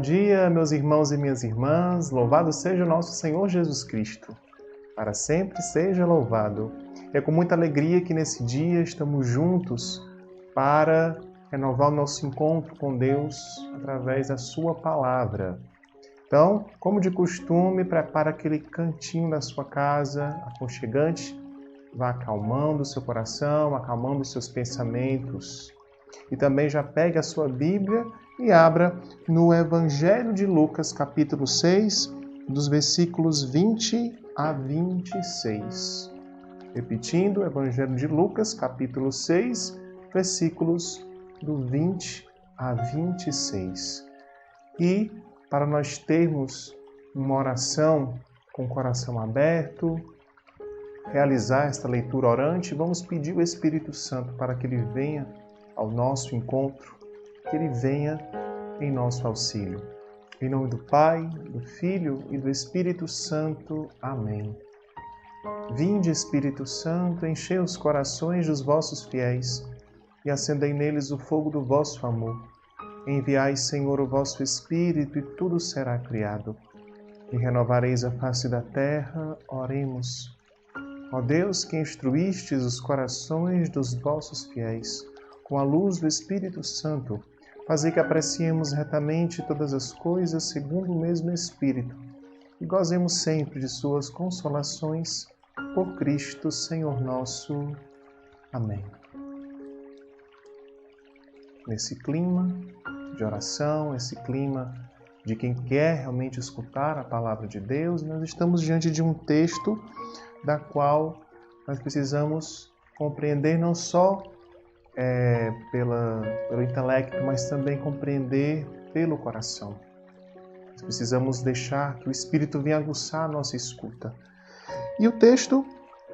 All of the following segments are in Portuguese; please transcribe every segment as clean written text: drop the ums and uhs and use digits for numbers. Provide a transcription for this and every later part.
Bom dia, meus irmãos e minhas irmãs. Louvado seja o nosso Senhor Jesus Cristo. Para sempre seja louvado. É com muita alegria que nesse dia estamos juntos para renovar o nosso encontro com Deus através da sua palavra. Então, como de costume, prepara aquele cantinho da sua casa, aconchegante. Vá acalmando o seu coração, acalmando os seus pensamentos. E também já pegue a sua Bíblia e abra no Evangelho de Lucas, capítulo 6, dos versículos 20 a 26. Repetindo, Evangelho de Lucas, capítulo 6, versículos do 20 a 26. E para nós termos uma oração com o coração aberto, realizar esta leitura orante, vamos pedir o Espírito Santo para que ele venha ao nosso encontro, que ele venha em nosso auxílio. Em nome do Pai, do Filho e do Espírito Santo. Amém. Vinde, Espírito Santo, enchei os corações dos vossos fiéis e acendei neles o fogo do vosso amor. Enviai, Senhor, o vosso Espírito e tudo será criado. E renovareis a face da terra. Oremos. Ó Deus, que instruístes os corações dos vossos fiéis, com a luz do Espírito Santo, fazei que apreciemos retamente todas as coisas segundo o mesmo Espírito e gozemos sempre de suas consolações por Cristo, Senhor nosso. Amém. Nesse clima de oração, esse clima de quem quer realmente escutar a palavra de Deus, nós estamos diante de um texto da qual nós precisamos compreender não só pelo intelecto, mas também compreender pelo coração. Nós precisamos deixar que o Espírito venha aguçar a nossa escuta. E o texto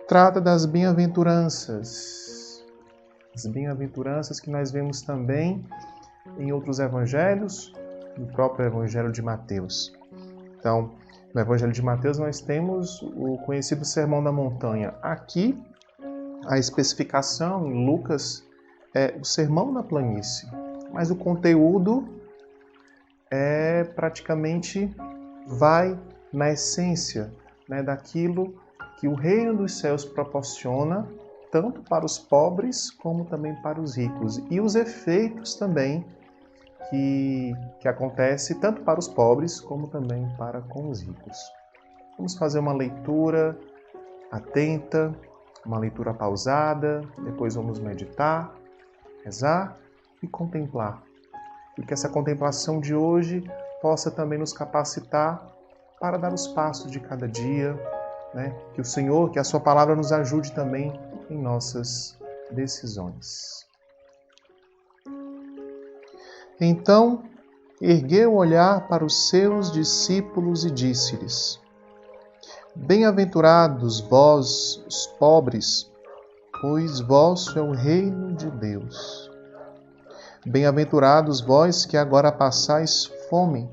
trata das bem-aventuranças. As bem-aventuranças que nós vemos também em outros evangelhos, no próprio Evangelho de Mateus. Então, no Evangelho de Mateus nós temos o conhecido Sermão da Montanha. Aqui, a especificação em Lucas é o Sermão da Planície, mas o conteúdo praticamente vai na essência, daquilo que o reino dos céus proporciona, tanto para os pobres como também para os ricos, e os efeitos também que acontece tanto para os pobres como também para com os ricos. Vamos fazer uma leitura atenta, uma leitura pausada, depois vamos meditar, rezar e contemplar. E que essa contemplação de hoje possa também nos capacitar para dar os passos de cada dia, que o Senhor, que a sua palavra nos ajude também em nossas decisões. Então, ergueu o olhar para os seus discípulos e disse-lhes: Bem-aventurados vós, os pobres, pois vosso é o reino de Deus. Bem-aventurados vós que agora passais fome,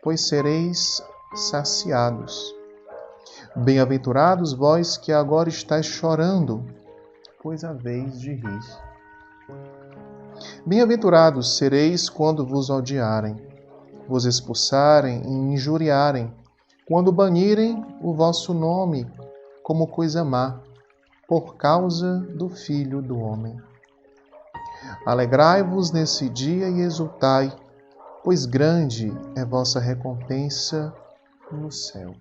pois sereis saciados. Bem-aventurados vós que agora estáis chorando, pois haveis de rir. Bem-aventurados sereis quando vos odiarem, vos expulsarem e injuriarem, quando banirem o vosso nome como coisa má, por causa do Filho do Homem. Alegrai-vos nesse dia e exultai, pois grande é vossa recompensa no céu.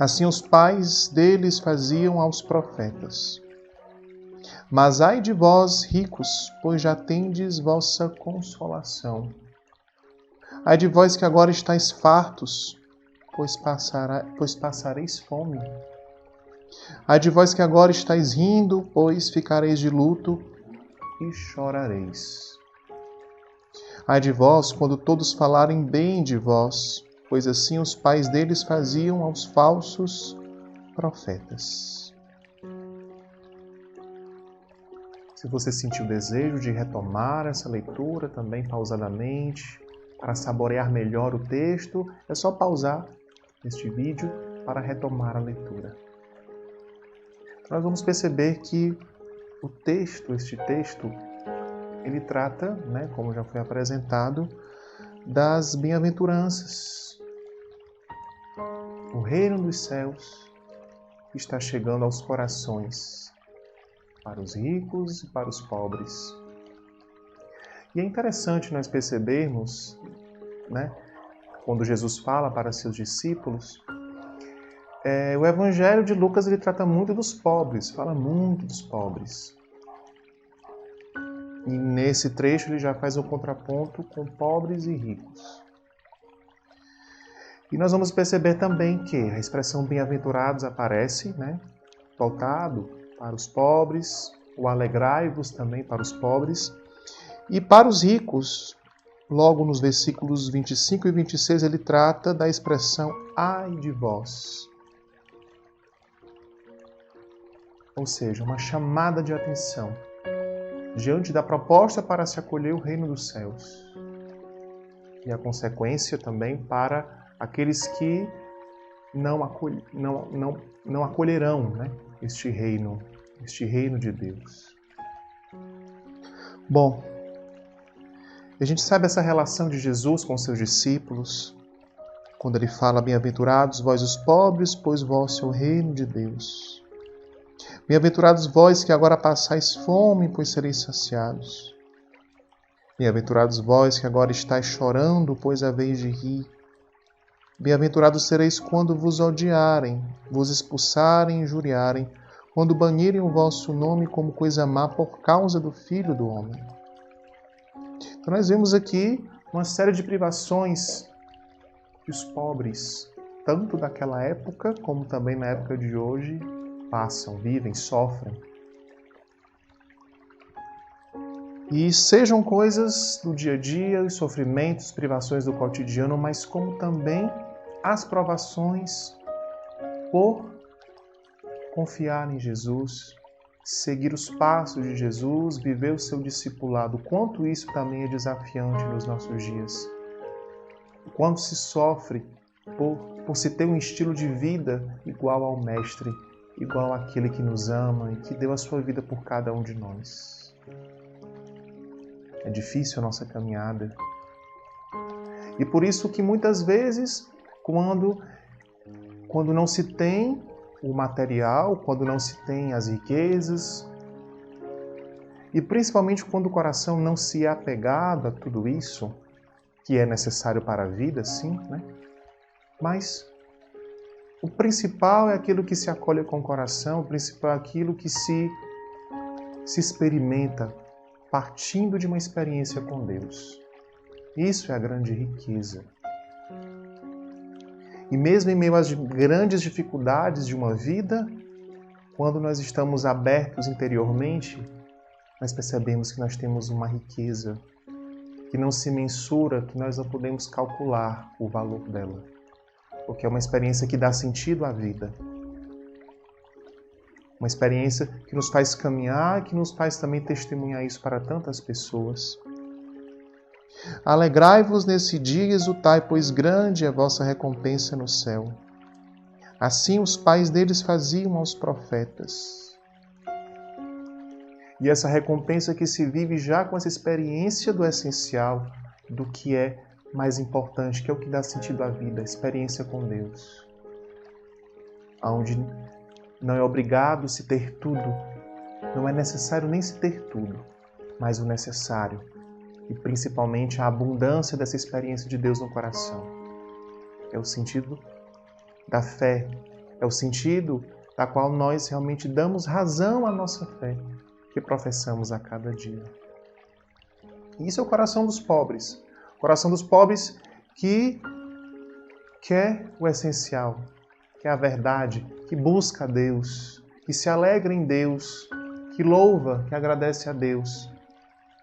Assim os pais deles faziam aos profetas. Mas ai de vós, ricos, pois já tendes vossa consolação. Ai de vós que agora estáis fartos, pois passareis fome. Ai de vós que agora estáis rindo, pois ficareis de luto e chorareis. Ai de vós, quando todos falarem bem de vós, pois assim os pais deles faziam aos falsos profetas. Se você sentiu o desejo de retomar essa leitura também pausadamente, para saborear melhor o texto, é só pausar este vídeo para retomar a leitura. Nós vamos perceber que este texto, ele trata, como já foi apresentado, das bem-aventuranças. O reino dos céus está chegando aos corações, para os ricos e para os pobres. E é interessante nós percebermos, quando Jesus fala para seus discípulos, o Evangelho de Lucas ele trata muito dos pobres, fala muito dos pobres. E nesse trecho ele já faz um contraponto com pobres e ricos. E nós vamos perceber também que a expressão bem-aventurados aparece, voltado para os pobres, o alegrai-vos também para os pobres. E para os ricos, logo nos versículos 25 e 26, ele trata da expressão ai de vós. Ou seja, uma chamada de atenção diante da proposta para se acolher o reino dos céus. E a consequência também para aqueles que não acolherão este reino de Deus. Bom, a gente sabe essa relação de Jesus com seus discípulos, quando ele fala, bem-aventurados vós os pobres, pois vosso é o reino de Deus. Bem-aventurados vós que agora passais fome, pois sereis saciados. Bem-aventurados vós que agora estáis chorando, pois haveis de rir. Bem-aventurados sereis quando vos odiarem, vos expulsarem e injuriarem, quando banirem o vosso nome como coisa má por causa do Filho do Homem. Então nós vemos aqui uma série de privações que os pobres, tanto daquela época como também na época de hoje, passam, vivem, sofrem. E sejam coisas do dia a dia, os sofrimentos, privações do cotidiano, mas como também as provações por confiar em Jesus, seguir os passos de Jesus, viver o seu discipulado. Quanto isso também é desafiante nos nossos dias. Quanto se sofre por se ter um estilo de vida igual ao Mestre, igual àquele que nos ama e que deu a sua vida por cada um de nós. É difícil a nossa caminhada. E por isso que muitas vezes, quando não se tem o material, quando não se tem as riquezas, e principalmente quando o coração não se é apegado a tudo isso, que é necessário para a vida, sim, mas o principal é aquilo que se acolhe com o coração, o principal é aquilo que se experimenta partindo de uma experiência com Deus. Isso é a grande riqueza. E mesmo em meio às grandes dificuldades de uma vida, quando nós estamos abertos interiormente, nós percebemos que nós temos uma riqueza que não se mensura, que nós não podemos calcular o valor dela. Porque é uma experiência que dá sentido à vida. Uma experiência que nos faz caminhar, que nos faz também testemunhar isso para tantas pessoas. Alegrai-vos nesse dia e exultai, pois grande é a vossa recompensa no céu. Assim os pais deles faziam aos profetas. E essa recompensa que se vive já com essa experiência do essencial, do que é mais importante, que é o que dá sentido à vida, a experiência com Deus. Onde não é obrigado se ter tudo, não é necessário nem se ter tudo, mas o necessário. E principalmente a abundância dessa experiência de Deus no coração. É o sentido da fé, é o sentido da qual nós realmente damos razão à nossa fé, que professamos a cada dia. E isso é o coração dos pobres. O coração dos pobres que quer o essencial, que é a verdade, que busca a Deus, que se alegra em Deus, que louva, que agradece a Deus,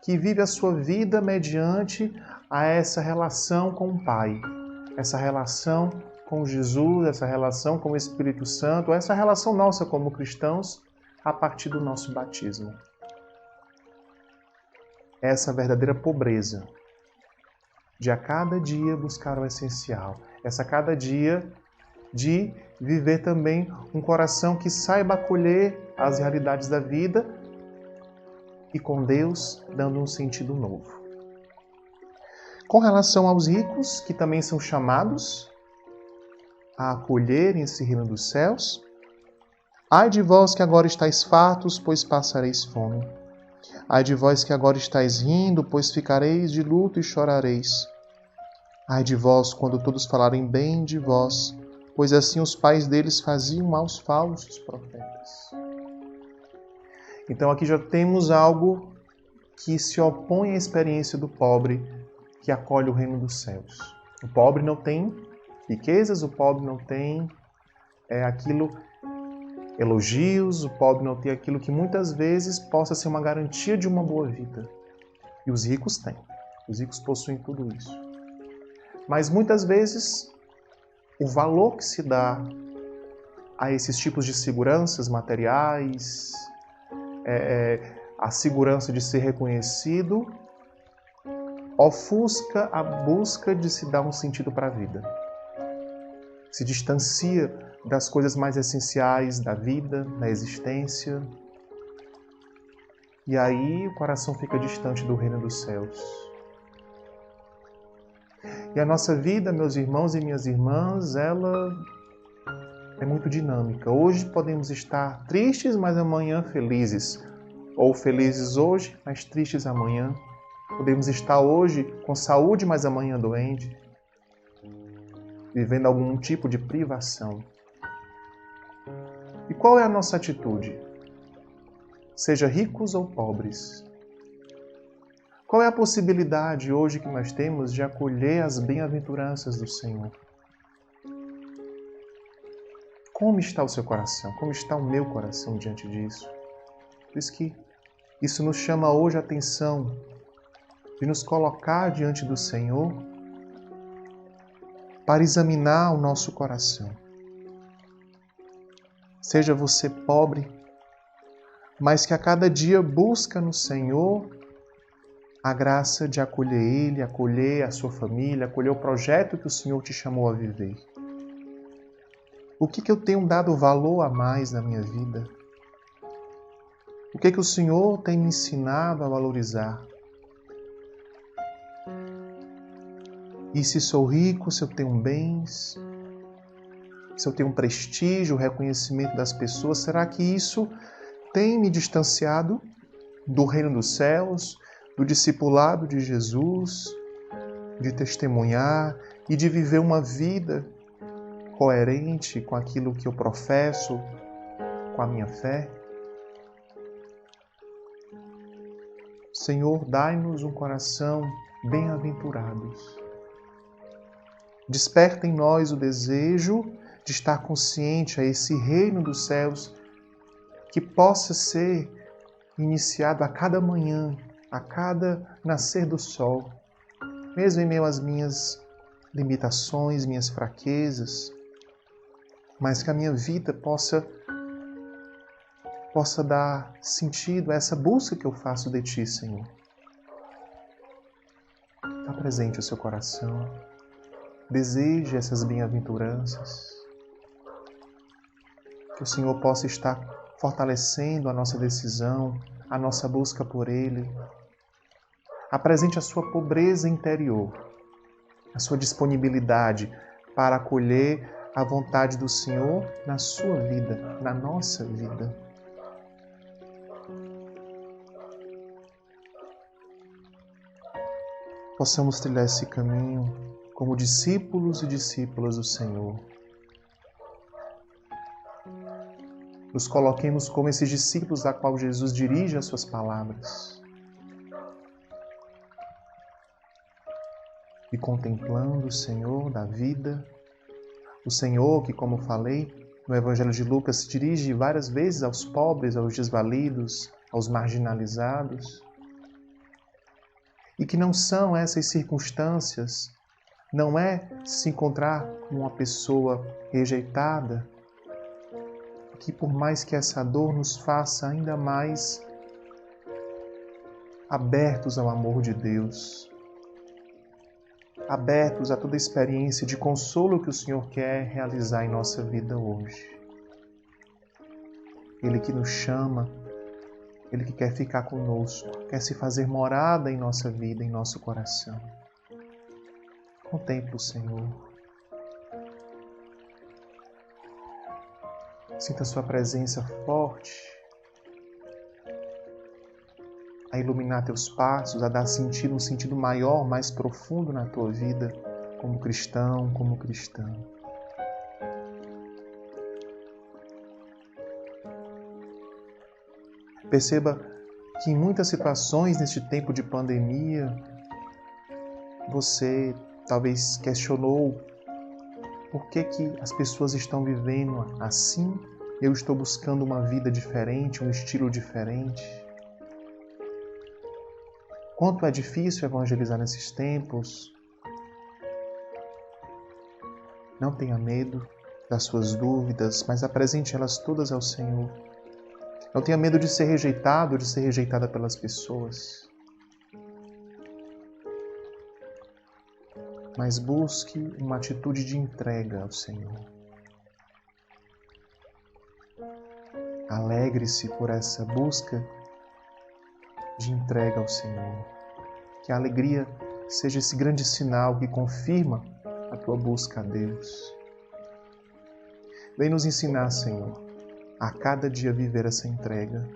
que vive a sua vida mediante a essa relação com o Pai, essa relação com Jesus, essa relação com o Espírito Santo, essa relação nossa como cristãos a partir do nosso batismo. Essa verdadeira pobreza de a cada dia buscar o essencial, essa cada dia de viver também um coração que saiba acolher as realidades da vida e com Deus dando um sentido novo. Com relação aos ricos, que também são chamados a acolherem esse reino dos céus, ai de vós que agora estáis fartos, pois passareis fome. Ai de vós que agora estáis rindo, pois ficareis de luto e chorareis. Ai de vós quando todos falarem bem de vós, pois assim os pais deles faziam aos falsos profetas. Então aqui já temos algo que se opõe à experiência do pobre que acolhe o reino dos céus. O pobre não tem riquezas, o pobre não tem elogios, o pobre não tem aquilo que muitas vezes possa ser uma garantia de uma boa vida. E os ricos têm. Os ricos possuem tudo isso. Mas muitas vezes o valor que se dá a esses tipos de seguranças materiais, a segurança de ser reconhecido, ofusca a busca de se dar um sentido para a vida. Se distancia das coisas mais essenciais da vida, da existência. E aí o coração fica distante do reino dos céus. E a nossa vida, meus irmãos e minhas irmãs, ela é muito dinâmica. Hoje podemos estar tristes, mas amanhã felizes. Ou felizes hoje, mas tristes amanhã. Podemos estar hoje com saúde, mas amanhã doente, vivendo algum tipo de privação. E qual é a nossa atitude? Seja ricos ou pobres. Qual é a possibilidade hoje que nós temos de acolher as bem-aventuranças do Senhor? Como está o seu coração? Como está o meu coração diante disso? Por isso que isso nos chama hoje a atenção de nos colocar diante do Senhor para examinar o nosso coração. Seja você pobre, mas que a cada dia busca no Senhor a graça de acolher Ele, acolher a sua família, acolher o projeto que o Senhor te chamou a viver. O que eu tenho dado valor a mais na minha vida? O que o Senhor tem me ensinado a valorizar? E se sou rico, se eu tenho bens, se eu tenho um prestígio, o reconhecimento das pessoas, será que isso tem me distanciado do reino dos céus, do discipulado de Jesus, de testemunhar e de viver uma vida coerente com aquilo que eu professo, com a minha fé? Senhor, dai-nos um coração bem-aventurado. Desperta em nós o desejo de estar consciente a esse reino dos céus que possa ser iniciado a cada manhã, a cada nascer do sol, mesmo em meio às minhas limitações, minhas fraquezas, mas que a minha vida possa dar sentido a essa busca que eu faço de Ti, Senhor. Está presente o seu coração. Deseje essas bem-aventuranças. Que o Senhor possa estar fortalecendo a nossa decisão, a nossa busca por Ele. Apresente a sua pobreza interior, a sua disponibilidade para acolher a vontade do Senhor na sua vida, na nossa vida. Possamos trilhar esse caminho como discípulos e discípulas do Senhor. Nos coloquemos como esses discípulos a qual Jesus dirige as suas palavras. E contemplando o Senhor da vida, o Senhor que, como falei, no Evangelho de Lucas se dirige várias vezes aos pobres, aos desvalidos, aos marginalizados. E que não são essas circunstâncias, não é se encontrar com uma pessoa rejeitada, que por mais que essa dor nos faça ainda mais abertos ao amor de Deus, abertos a toda experiência de consolo que o Senhor quer realizar em nossa vida hoje. Ele que nos chama, Ele que quer ficar conosco, quer se fazer morada em nossa vida, em nosso coração. Contemple o Senhor. Sinta a sua presença forte a iluminar teus passos, a dar sentido, um sentido maior, mais profundo na tua vida, como cristão, como cristã. Perceba que em muitas situações neste tempo de pandemia, você talvez questionou por que as pessoas estão vivendo assim, eu estou buscando uma vida diferente, um estilo diferente. Quanto é difícil evangelizar nesses tempos. Não tenha medo das suas dúvidas, mas apresente elas todas ao Senhor. Não tenha medo de ser rejeitado, de ser rejeitada pelas pessoas. Mas busque uma atitude de entrega ao Senhor. Alegre-se por essa busca de entrega ao Senhor. Que a alegria seja esse grande sinal que confirma a tua busca a Deus. Vem nos ensinar, Senhor, a cada dia viver essa entrega.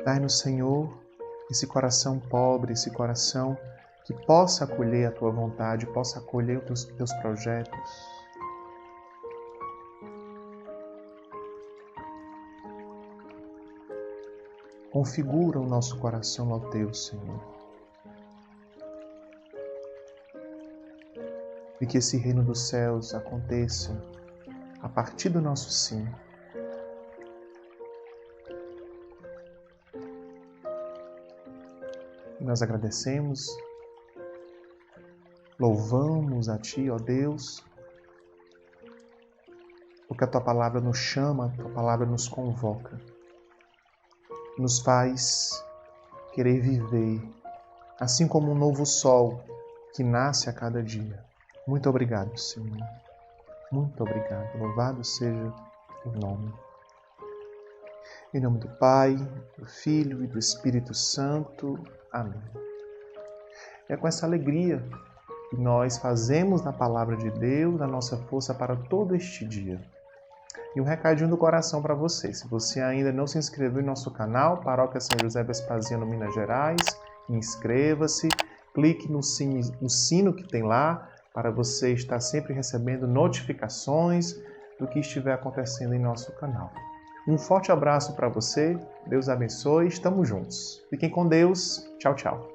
Dai-nos, Senhor, esse coração pobre, esse coração que possa acolher a tua vontade, possa acolher os teus projetos. Configura o nosso coração ao teu, Senhor. E que esse reino dos céus aconteça a partir do nosso sim. E nós agradecemos, louvamos a Ti, ó Deus, porque a Tua palavra nos chama, a Tua palavra nos convoca, nos faz querer viver, assim como um novo sol que nasce a cada dia. Muito obrigado, Senhor. Muito obrigado. Louvado seja o nome. Em nome do Pai, do Filho e do Espírito Santo. Amém. É com essa alegria que nós fazemos na Palavra de Deus a nossa força para todo este dia. E um recadinho do coração para você. Se você ainda não se inscreveu em nosso canal, Paróquia São José Vespasiano, Minas Gerais, inscreva-se, clique no sino que tem lá, para você estar sempre recebendo notificações do que estiver acontecendo em nosso canal. Um forte abraço para você, Deus abençoe, estamos juntos. Fiquem com Deus, tchau, tchau.